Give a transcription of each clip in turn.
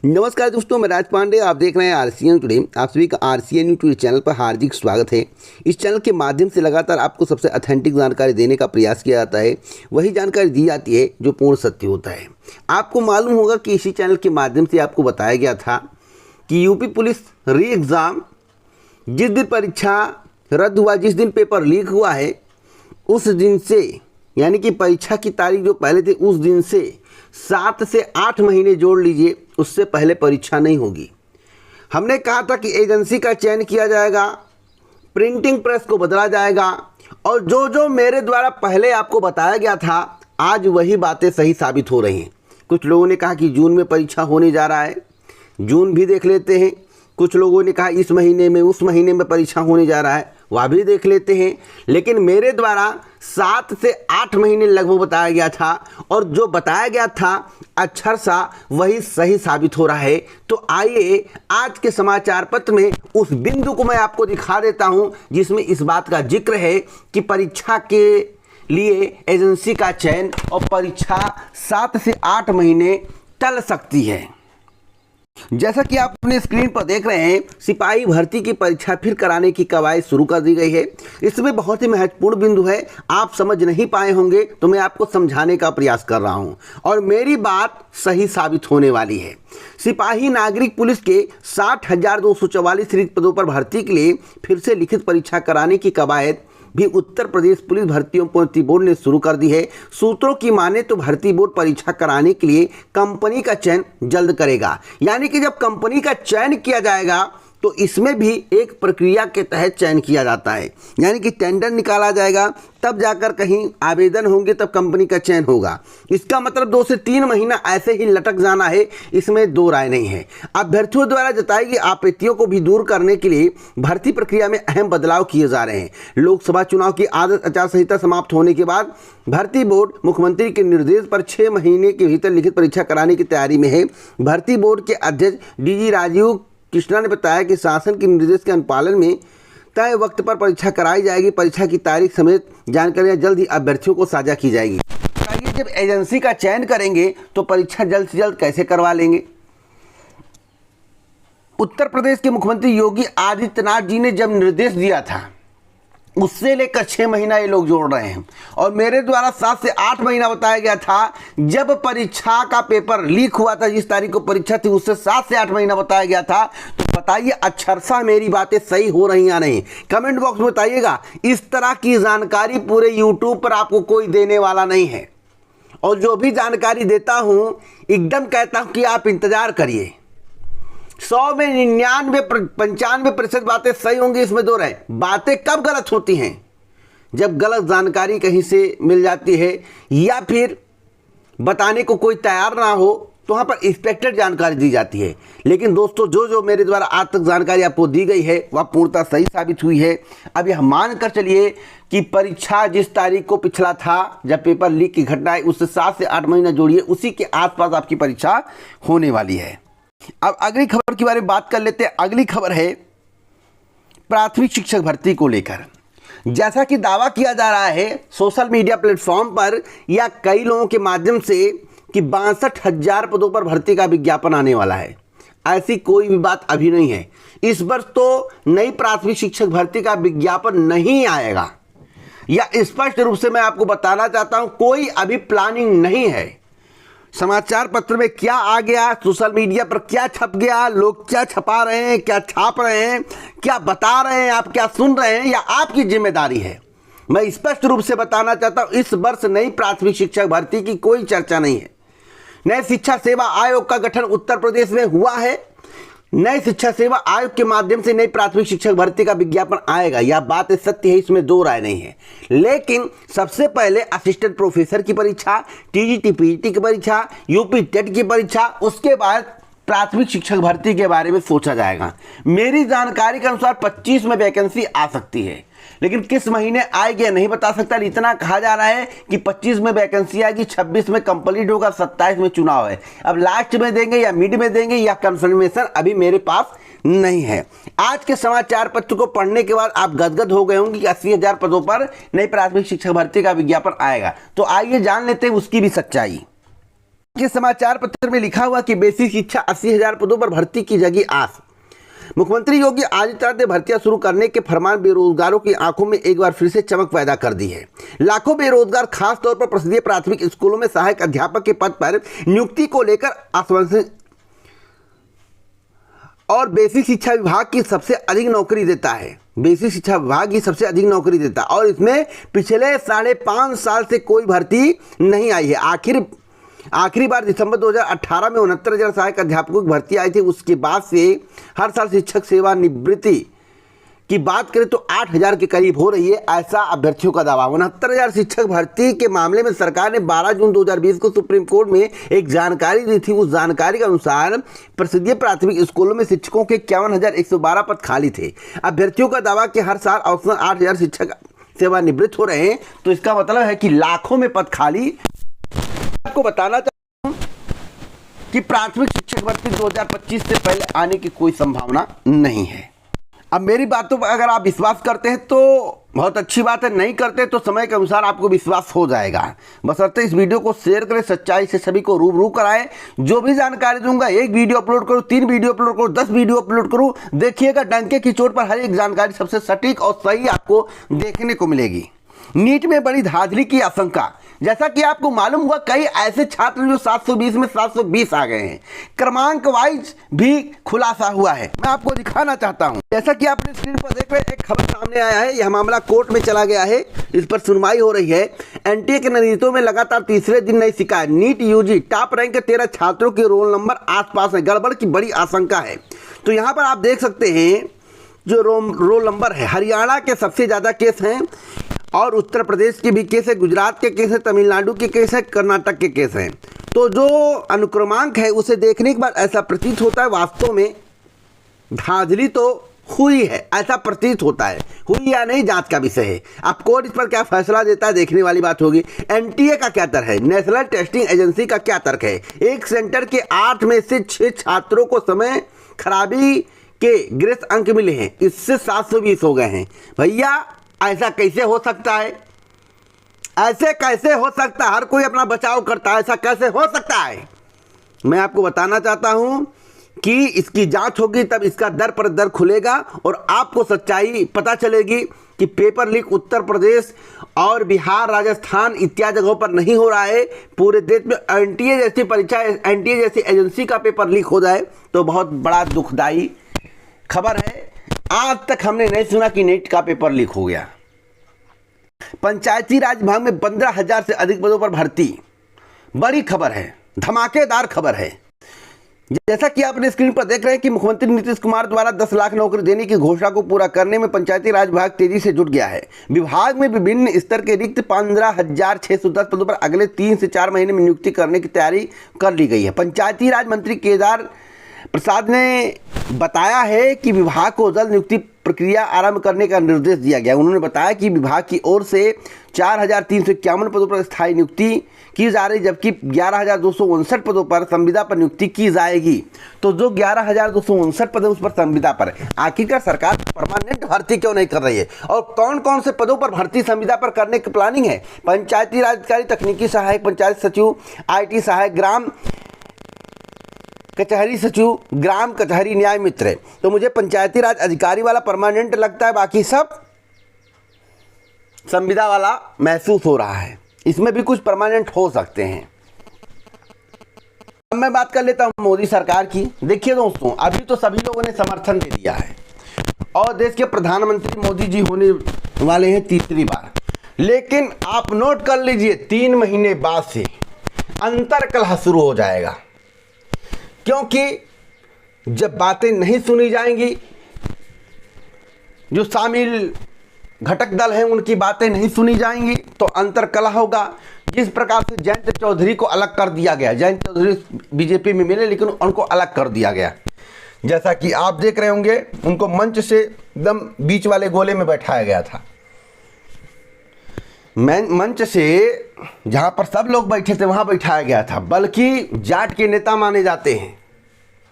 नमस्कार दोस्तों, मैं राज पांडे। आप देख रहे हैं आरसीएन टुडे। आप सभी का आरसीएन न्यूज़ टुडे चैनल पर हार्दिक स्वागत है। इस चैनल के माध्यम से लगातार आपको सबसे ऑथेंटिक जानकारी देने का प्रयास किया जाता है। वही जानकारी दी जाती है जो पूर्ण सत्य होता है। आपको मालूम होगा कि इसी चैनल के माध्यम से आपको बताया गया था कि यूपी पुलिस री एग्ज़ाम जिस दिन परीक्षा रद्द हुआ, जिस दिन पेपर लीक हुआ है, उस दिन से यानी कि परीक्षा की तारीख जो पहले थी उस दिन से 7 से 8 महीने जोड़ लीजिए, उससे पहले परीक्षा नहीं होगी। हमने कहा था कि एजेंसी का चयन किया जाएगा, प्रिंटिंग प्रेस को बदला जाएगा, और जो जो मेरे द्वारा पहले आपको बताया गया था आज वही बातें सही साबित हो रही हैं। कुछ लोगों ने कहा कि जून में परीक्षा होने जा रहा है, जून भी देख लेते हैं। कुछ लोगों ने कहा इस महीने में, उस महीने में परीक्षा होने जा रहा है, वह भी देख लेते हैं। लेकिन मेरे द्वारा 7 से 8 महीने लगभग बताया गया था, और जो बताया गया था अक्षर सा वही सही साबित हो रहा है। तो आइए आज के समाचार पत्र में उस बिंदु को मैं आपको दिखा देता हूं जिसमें इस बात का जिक्र है कि परीक्षा के लिए एजेंसी का चयन और परीक्षा 7 से 8 महीने टल सकती है। जैसा कि आप अपने स्क्रीन पर देख रहे हैं, सिपाही भर्ती की परीक्षा फिर कराने की कवायद शुरू कर दी गई है। इसमें बहुत ही महत्वपूर्ण बिंदु है, आप समझ नहीं पाए होंगे तो मैं आपको समझाने का प्रयास कर रहा हूं और मेरी बात सही साबित होने वाली है। सिपाही नागरिक पुलिस के 60,244 रिक्त पदों पर भर्ती के लिए फिर से लिखित परीक्षा कराने की कवायद भी उत्तर प्रदेश पुलिस भर्ती बोर्ड ने शुरू कर दी है। सूत्रों की माने तो भर्ती बोर्ड परीक्षा कराने के लिए कंपनी का चयन जल्द करेगा। यानी कि जब कंपनी का चयन किया जाएगा तो इसमें भी एक प्रक्रिया के तहत चयन किया जाता है, यानी कि टेंडर निकाला जाएगा, तब जाकर कहीं आवेदन होंगे, तब कंपनी का चयन होगा। इसका मतलब 2 से 3 महीना ऐसे ही लटक जाना है, इसमें दो राय नहीं है। अभ्यर्थियों द्वारा जताई गई आपत्तियों को भी दूर करने के लिए भर्ती प्रक्रिया में अहम बदलाव किए जा रहे हैं। लोकसभा चुनाव की आदर्श आचार संहिता समाप्त होने के बाद भर्ती बोर्ड मुख्यमंत्री के निर्देश पर 6 महीने के भीतर लिखित परीक्षा कराने की तैयारी में है। भर्ती बोर्ड के अध्यक्ष डीजी राजीव कृष्णा ने बताया कि शासन के निर्देश के अनुपालन में तय वक्त पर परीक्षा कराई जाएगी। परीक्षा की तारीख समेत जानकारियां जल्द ही अभ्यर्थियों को साझा की जाएगी। आइए, जब एजेंसी का चयन करेंगे तो परीक्षा जल्द से जल्द कैसे करवा लेंगे। उत्तर प्रदेश के मुख्यमंत्री योगी आदित्यनाथ जी ने जब निर्देश दिया था उससे लेकर 6 महीना ये लोग जोड़ रहे हैं, और मेरे द्वारा 7 से 8 महीना बताया गया था। जब परीक्षा का पेपर लीक हुआ था, जिस तारीख को परीक्षा थी उससे 7 से 8 महीना बताया गया था। तो बताइए अक्षरशः मेरी बातें सही हो रही या नहीं, कमेंट बॉक्स में बताइएगा। इस तरह की जानकारी पूरे यूट्यूब पर आपको कोई देने वाला नहीं है, और जो भी जानकारी देता हूं एकदम कहता हूं कि आप इंतजार करिए। 100 में 95% बातें सही होंगी, इसमें दो राय। बातें कब गलत होती हैं? जब गलत जानकारी कहीं से मिल जाती है या फिर बताने को कोई तैयार ना हो तो वहाँ पर एक्सपेक्टेड जानकारी दी जाती है। लेकिन दोस्तों, जो जो मेरे द्वारा आज तक जानकारी आपको दी गई है वह पूर्णतः सही साबित हुई है। अब यह मान कर चलिए कि परीक्षा जिस तारीख को पिछला था, जब पेपर लीक की घटना है, उससे 7 से 8 महीना जोड़िए, उसी के आसपास आपकी परीक्षा होने वाली है। अब अगली खबर के बारे में बात कर लेते हैं। अगली खबर है प्राथमिक शिक्षक भर्ती को लेकर। जैसा कि दावा किया जा रहा है सोशल मीडिया प्लेटफॉर्म पर या कई लोगों के माध्यम से कि 62,000 पदों पर भर्ती का विज्ञापन आने वाला है। ऐसी कोई भी बात अभी नहीं है। इस वर्ष तो नई प्राथमिक शिक्षक भर्ती का विज्ञापन नहीं आएगा, या स्पष्ट रूप से मैं आपको बताना चाहता हूं, कोई अभी प्लानिंग नहीं है। समाचार पत्र में क्या आ गया, सोशल मीडिया पर क्या छप गया, लोग क्या छपा रहे हैं, क्या छाप रहे हैं, क्या बता रहे हैं, आप क्या सुन रहे हैं, या आपकी जिम्मेदारी है। मैं स्पष्ट रूप से बताना चाहता हूं, इस वर्ष नई प्राथमिक शिक्षक भर्ती की कोई चर्चा नहीं है। नए शिक्षा सेवा आयोग का गठन उत्तर प्रदेश में हुआ है। नए शिक्षा सेवा आयोग के माध्यम से नई प्राथमिक शिक्षक भर्ती का विज्ञापन आएगा, यह बात सत्य है, इसमें दो राय नहीं है। लेकिन सबसे पहले असिस्टेंट प्रोफेसर की परीक्षा, टीजीटी पीटी की परीक्षा, यूपी टेट की परीक्षा, उसके बाद प्राथमिक शिक्षक भर्ती के बारे में सोचा जाएगा। मेरी जानकारी के अनुसार 25 में वैकेंसी आ सकती है, लेकिन किस महीने आएगी नहीं बता सकता। इतना कहा जा रहा है कि 25 में वैकेंसी आएगी, 26 में कंप्लीट होगा, 27 में चुनाव है। अब लास्ट में देंगे या मिड में देंगे या कंफर्मेशन अभी मेरे पास नहीं है। आज के समाचार पत्र को पढ़ने के बाद आप गदगद हो गए होंगे कि 80,000 पदों पर नई प्राथमिक शिक्षक भर्ती का विज्ञापन आएगा। तो आइए जान लेते हैं उसकी भी सच्चाई। के समाचार पत्र में लिखा हुआ कि बेसिक शिक्षा 80,000 पदों पर भर्ती की जगी आस। मुख्यमंत्री योगी आदित्यनाथ ने भर्तियां शुरू करने के फरमान बेरोजगारों की आंखों में एक बार फिर से चमक पैदा कर दी है। लाखों बेरोजगार खास तौर पर प्रसिद्ध प्राथमिक स्कूलों में सहायक अध्यापक के पद पर नियुक्ति को लेकर आश्वासन और बेसिक शिक्षा विभाग की सबसे अधिक नौकरी देता है। बेसिक शिक्षा विभाग ही सबसे अधिक नौकरी देता है और इसमें पिछले 5.5 साल से कोई भर्ती नहीं आई है। आखिरी बार दिसंबर 2018 में 69,000 सहायक अध्यापकों की भर्ती आई थी। उसके बाद से हर साल शिक्षक सेवानिवृत्ति की बात करें तो 8,000 के करीब हो रही है, ऐसा अभ्यर्थियों का दावा। 69,000 शिक्षक भर्ती के मामले में सरकार ने 12 जून 2020 को सुप्रीम कोर्ट में एक जानकारी दी थी। उस जानकारी के अनुसार प्रसिद्ध प्राथमिक स्कूलों में शिक्षकों के 51,112 पद खाली थे। अभ्यर्थियों का दावा कि हर साल औसतन 8,000 शिक्षक सेवानिवृत्त हो रहे हैं, तो इसका मतलब है कि लाखों में पद खाली। आपको बताना चाहता हूं कि प्राथमिक शिक्षक भर्ती 2025 से पहले आने की कोई संभावना नहीं है। अब मेरी बातों पर अगर आप विश्वास करते हैं तो बहुत अच्छी बात है, नहीं करते तो समय के अनुसार आपको विश्वास हो जाएगा। बशर्ते इस वीडियो को शेयर करें, सच्चाई से सभी को रूबरू कराएं। जो भी जानकारी दूंगा, 1 वीडियो अपलोड करूं, 3 वीडियो अपलोड करूं, 10 वीडियो अपलोड करूं, देखिएगा डंके की चोट पर हर एक जानकारी सबसे सटीक और सही आपको देखने को मिलेगी। नीट में बड़ी धांधली की आशंका। जैसा कि आपको मालूम हुआ, कई ऐसे छात्र जो 720 में 720 आ गए हैं। क्रमांक वाइज भी खुलासा हुआ है, मैं आपको दिखाना चाहता हूं। जैसा कि आपने स्क्रीन पर देख रहे हैं, एक खबर सामने आया है। यह मामला कोर्ट में चला गया है, इस पर सुनवाई हो रही है। एनटीए के नतीजों में लगातार तीसरे दिन नई शिकायत। नीट यूजी टॉप रैंक के 13 छात्रों के रोल नंबर आसपास है, गड़बड़ की बड़ी आशंका है। तो यहाँ पर आप देख सकते हैं जो रोल नंबर है, हरियाणा के सबसे ज़्यादा केस हैं और उत्तर प्रदेश के भी केस है, गुजरात के केस है, तमिलनाडु के केस है, कर्नाटक के केस हैं। तो जो अनुक्रमांक है उसे देखने के बाद ऐसा प्रतीत होता है वास्तव में धांधली तो हुई है, ऐसा प्रतीत होता है। हुई या नहीं जांच का विषय है। अब कोर्ट इस पर क्या फैसला देता है देखने वाली बात होगी। एनटीए का क्या तर्क है, नेशनल टेस्टिंग एजेंसी का क्या तर्क है। एक सेंटर के 8 में से 6 छात्रों को समय खराबी के ग्रेस अंक मिले हैं, इससे 720 हो गए हैं। भैया ऐसा कैसे हो सकता है, ऐसे कैसे हो सकता है। हर कोई अपना बचाव करता है, ऐसा कैसे हो सकता है। मैं आपको बताना चाहता हूं कि इसकी जांच होगी तब इसका दर पर दर खुलेगा और आपको सच्चाई पता चलेगी कि पेपर लीक उत्तर प्रदेश और बिहार, राजस्थान इत्यादि जगहों पर नहीं हो रहा है। पूरे देश में एनटीए जैसी परीक्षा, एनटीए जैसी एजेंसी का पेपर लीक हो जाए तो बहुत बड़ा दुखदाई खबर है। आज तक हमने नहीं सुना कि नीट का पेपर लीक हो गया। पंचायती राज विभाग में 15,000 से अधिक पदों पर भर्ती, बड़ी खबर है, धमाकेदार खबर है। जैसा कि आपने स्क्रीन पर देख रहे हैं कि मुख्यमंत्री नीतीश कुमार द्वारा 10 लाख नौकरी देने की घोषणा को पूरा करने में पंचायती राज विभाग तेजी से जुट गया है। विभाग में विभिन्न स्तर के रिक्त 15,610 पदों पर अगले 3 से 4 महीने में नियुक्ति करने की तैयारी कर ली गई है। पंचायती राज मंत्री केदार प्रसाद ने बताया है कि विभाग को जल्द नियुक्ति प्रक्रिया आरंभ करने का निर्देश दिया गया। उन्होंने बताया कि विभाग की ओर से 4,351 पदों पर स्थायी नियुक्ति की जा रही, जबकि 11,259 पदों पर संविदा पर नियुक्ति की जाएगी। तो जो 11,259 पद है उस पर संविदा पर, आखिरकार सरकार परमानेंट भर्ती क्यों नहीं कर रही है और कौन कौन से पदों पर भर्ती संविदा पर करने की प्लानिंग है। पंचायती राज अधिकारी, तकनीकी सहायक, पंचायत सचिव, IT सहायक, ग्राम कचहरी सचिव, ग्राम कचहरी न्याय मित्र। तो मुझे पंचायती राज अधिकारी वाला परमानेंट लगता है, बाकी सब संविदा वाला महसूस हो रहा है। इसमें भी कुछ परमानेंट हो सकते हैं। अब मैं बात कर लेता हूं मोदी सरकार की। देखिए दोस्तों, अभी तो सभी लोगों ने समर्थन दे दिया है और देश के प्रधानमंत्री मोदी जी होने वाले हैं तीसरी बार। लेकिन आप नोट कर लीजिए, 3 महीने बाद से अंतर्कलह शुरू हो जाएगा, क्योंकि जब बातें नहीं सुनी जाएंगी, जो शामिल घटक दल हैं उनकी बातें नहीं सुनी जाएंगी तो अंतर्कलह होगा। जिस प्रकार से जयंत चौधरी को अलग कर दिया गया, जयंत चौधरी बीजेपी में मिले लेकिन उनको अलग कर दिया गया, जैसा कि आप देख रहे होंगे, उनको मंच से एकदम बीच वाले गोले में बैठाया गया था। मंच से जहां पर सब लोग बैठे थे वहां बैठाया गया था, बल्कि जाट के नेता माने जाते हैं,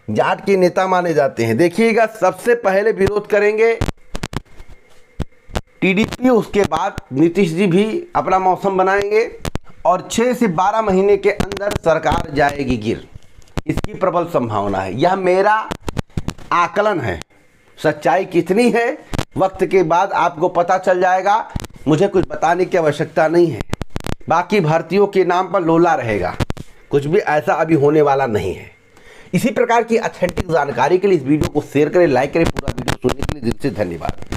जाट के नेता माने जाते हैं। देखिएगा, सबसे पहले विरोध करेंगे टीडीपी, उसके बाद नीतीश जी भी अपना मौसम बनाएंगे और 6 से 12 महीने के अंदर सरकार जाएगी गिर, इसकी प्रबल संभावना है। यह मेरा आकलन है, सच्चाई कितनी है वक्त के बाद आपको पता चल जाएगा, मुझे कुछ बताने की आवश्यकता नहीं है। बाकी भर्तियों के नाम पर लोला रहेगा, कुछ भी ऐसा अभी होने वाला नहीं है। इसी प्रकार की ऑथेंटिक जानकारी के लिए इस वीडियो को शेयर करें, लाइक करें। पूरा वीडियो सुनने के लिए दिल से धन्यवाद।